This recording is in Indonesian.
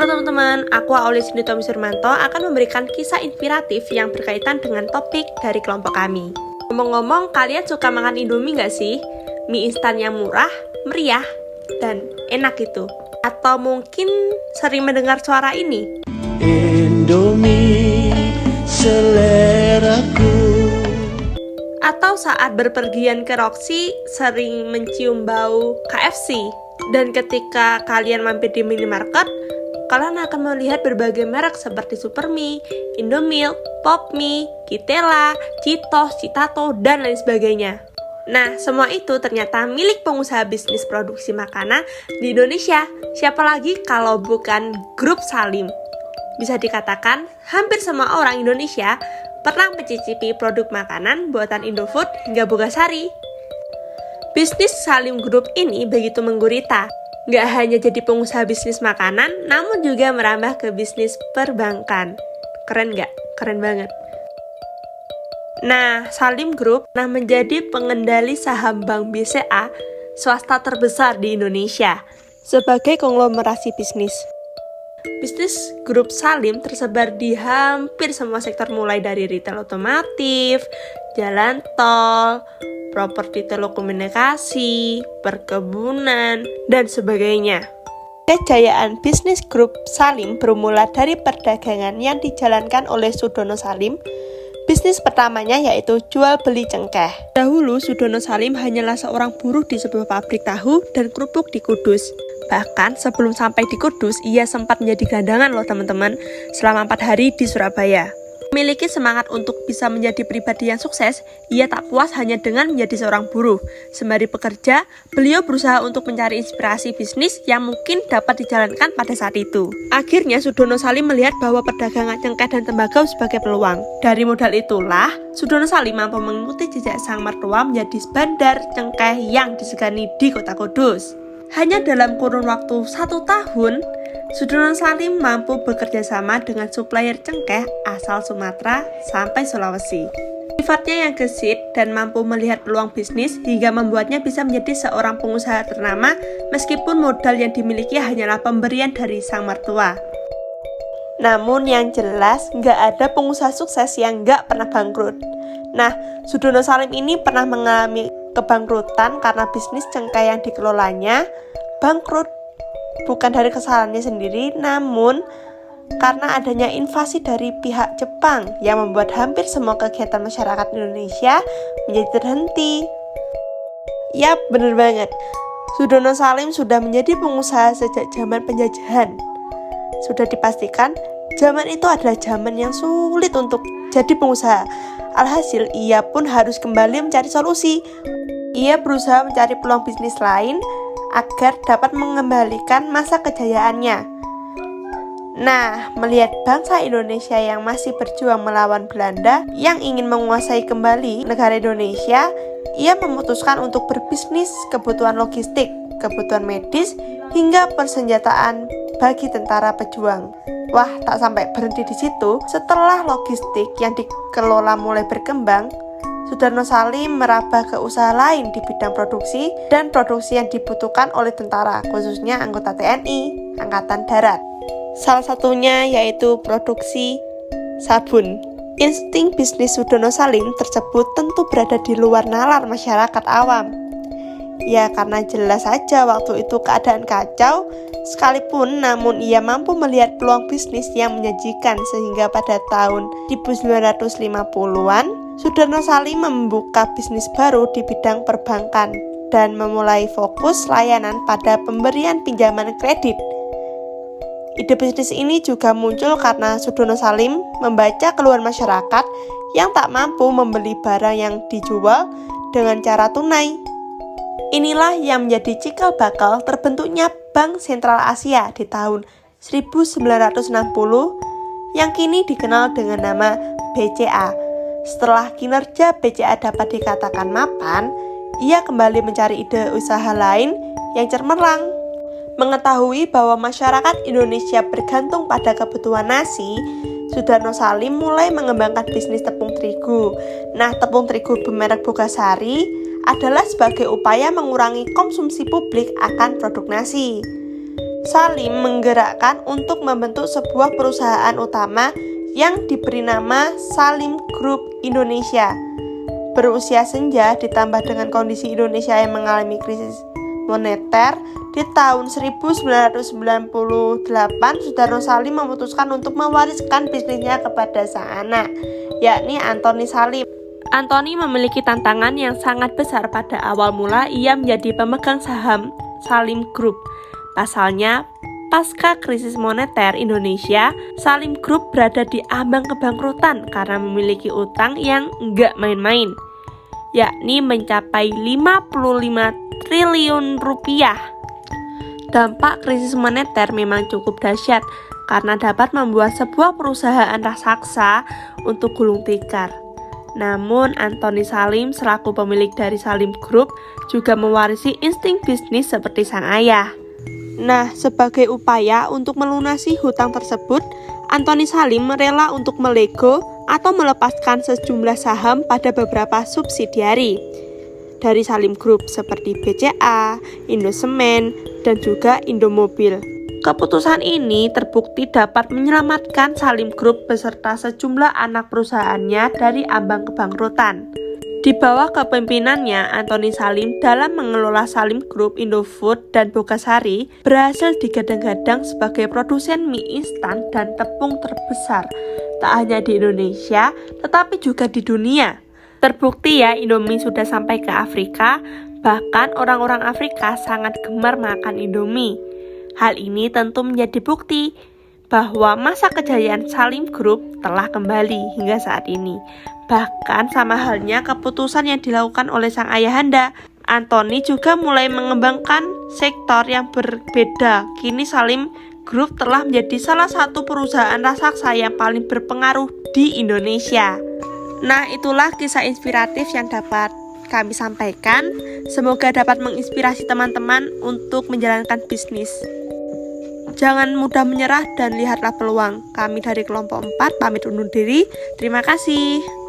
Halo teman-teman, aku Aulis Tommy Surmanto akan memberikan kisah inspiratif yang berkaitan dengan topik dari kelompok kami. Ngomong-ngomong, kalian suka makan Indomie nggak sih? Mie instan yang murah, meriah, dan enak itu. Atau mungkin sering mendengar suara ini? Indomie seleraku. Atau saat berpergian ke Roxy, sering mencium bau KFC. Dan ketika kalian mampir di minimarket, kalian akan melihat berbagai merek seperti Supermie, Indomilk, Popmie, Kitela, Cheetos, Citato, dan lain sebagainya. Nah, semua itu ternyata milik pengusaha bisnis produksi makanan di Indonesia. Siapa lagi kalau bukan Grup Salim? Bisa dikatakan, hampir semua orang Indonesia pernah mencicipi produk makanan buatan Indofood hingga Bogasari. Bisnis Salim Group ini begitu menggurita. Nggak hanya jadi pengusaha bisnis makanan, namun juga merambah ke bisnis perbankan. Keren nggak? Keren banget. Nah, Salim Group pernah menjadi pengendali saham Bank BCA, swasta terbesar di Indonesia, sebagai konglomerasi bisnis. Bisnis grup Salim tersebar di hampir semua sektor mulai dari retail otomotif, jalan tol, properti telekomunikasi, perkebunan, dan sebagainya. Kejayaan bisnis grup Salim bermula dari perdagangan yang dijalankan oleh Sudono Salim. Bisnis pertamanya yaitu jual beli cengkeh. Dahulu Sudono Salim hanyalah seorang buruh di sebuah pabrik tahu dan kerupuk di Kudus. Bahkan sebelum sampai di Kudus, ia sempat menjadi gelandangan loh teman-teman, selama 4 hari di Surabaya. Memiliki semangat untuk bisa menjadi pribadi yang sukses, ia tak puas hanya dengan menjadi seorang buruh. Sembari bekerja, beliau berusaha untuk mencari inspirasi bisnis yang mungkin dapat dijalankan pada saat itu. Akhirnya Sudono Salim melihat bahwa perdagangan cengkeh dan tembakau sebagai peluang. Dari modal itulah, Sudono Salim mampu mengikuti jejak sang mertua menjadi bandar cengkeh yang disegani di kota Kudus. Hanya dalam kurun waktu 1 tahun, Sudono Salim mampu bekerja sama dengan supplier cengkeh asal Sumatera sampai Sulawesi. Sifatnya yang gesit dan mampu melihat peluang bisnis hingga membuatnya bisa menjadi seorang pengusaha ternama meskipun modal yang dimiliki hanyalah pemberian dari sang mertua. Namun yang jelas, nggak ada pengusaha sukses yang nggak pernah bangkrut. Nah, Sudono Salim ini pernah mengalami kebangkrutan karena bisnis cengkeh yang dikelolanya bangkrut. Bukan dari kesalahannya sendiri, namun karena adanya invasi dari pihak Jepang yang membuat hampir semua kegiatan masyarakat Indonesia menjadi terhenti. Yap, bener banget. Sudono Salim sudah menjadi pengusaha sejak zaman penjajahan. Sudah dipastikan, zaman itu adalah zaman yang sulit untuk jadi pengusaha. Alhasil, ia pun harus kembali mencari solusi. Ia berusaha mencari peluang bisnis lain agar dapat mengembalikan masa kejayaannya. Nah, melihat bangsa Indonesia yang masih berjuang melawan Belanda yang ingin menguasai kembali negara Indonesia, ia memutuskan untuk berbisnis kebutuhan logistik, kebutuhan medis, hingga persenjataan bagi tentara pejuang. Wah, tak sampai berhenti di situ. Setelah logistik yang dikelola mulai berkembang, Sudono Salim merambah ke usaha lain di bidang produksi dan produksi yang dibutuhkan oleh tentara, khususnya anggota TNI, Angkatan Darat. Salah satunya yaitu produksi sabun. Insting bisnis Sudono Salim tersebut tentu berada di luar nalar masyarakat awam. Ya, karena jelas saja waktu itu keadaan kacau sekalipun, namun ia mampu melihat peluang bisnis yang menjanjikan sehingga pada tahun 1950-an, Sudono Salim membuka bisnis baru di bidang perbankan dan memulai fokus layanan pada pemberian pinjaman kredit. Ide bisnis ini juga muncul karena Sudono Salim membaca keluhan masyarakat yang tak mampu membeli barang yang dijual dengan cara tunai. Inilah yang menjadi cikal bakal terbentuknya Bank Sentral Asia di tahun 1960 yang kini dikenal dengan nama BCA. Setelah kinerja BCA dapat dikatakan mapan, ia kembali mencari ide usaha lain yang cemerlang. Mengetahui bahwa masyarakat Indonesia bergantung pada kebutuhan nasi, Sudono Salim mulai mengembangkan bisnis tepung terigu. Nah, tepung terigu bermerek Bogasari adalah sebagai upaya mengurangi konsumsi publik akan produk nasi. Salim menggerakkan untuk membentuk sebuah perusahaan utama yang diberi nama Salim Group Indonesia. Berusia senja ditambah dengan kondisi Indonesia yang mengalami krisis moneter, di tahun 1998 Sudarno Salim memutuskan untuk mewariskan bisnisnya kepada sang anak, yakni Antoni Salim. Antoni memiliki tantangan yang sangat besar. Pada awal mula ia menjadi pemegang saham Salim Group. Pasalnya, pasca krisis moneter Indonesia, Salim Group berada di ambang kebangkrutan karena memiliki utang yang enggak main-main, yakni mencapai 55 triliun rupiah. Dampak krisis moneter memang cukup dahsyat karena dapat membuat sebuah perusahaan raksasa untuk gulung tikar. Namun, Antoni Salim selaku pemilik dari Salim Group juga mewarisi insting bisnis seperti sang ayah. Nah, sebagai upaya untuk melunasi hutang tersebut, Antoni Salim rela untuk melego atau melepaskan sejumlah saham pada beberapa subsidiari dari Salim Group seperti BCA, Indosemen, dan juga Indomobil. Keputusan ini terbukti dapat menyelamatkan Salim Group beserta sejumlah anak perusahaannya dari ambang kebangkrutan. Di bawah kepemimpinannya, Antoni Salim dalam mengelola Salim Group, Indofood, dan Bogasari berhasil digadang-gadang sebagai produsen mie instan dan tepung terbesar, tak hanya di Indonesia, tetapi juga di dunia. Terbukti ya, Indomie sudah sampai ke Afrika, bahkan orang-orang Afrika sangat gemar makan Indomie. Hal ini tentu menjadi bukti bahwa masa kejayaan Salim Group telah kembali hingga saat ini. Bahkan sama halnya keputusan yang dilakukan oleh sang ayahanda, Antoni juga mulai mengembangkan sektor yang berbeda. Kini Salim Group telah menjadi salah satu perusahaan raksasa yang paling berpengaruh di Indonesia. Nah, itulah kisah inspiratif yang dapat kami sampaikan. Semoga dapat menginspirasi teman-teman untuk menjalankan bisnis. Jangan mudah menyerah dan lihatlah peluang. Kami dari kelompok 4 pamit undur diri. Terima kasih.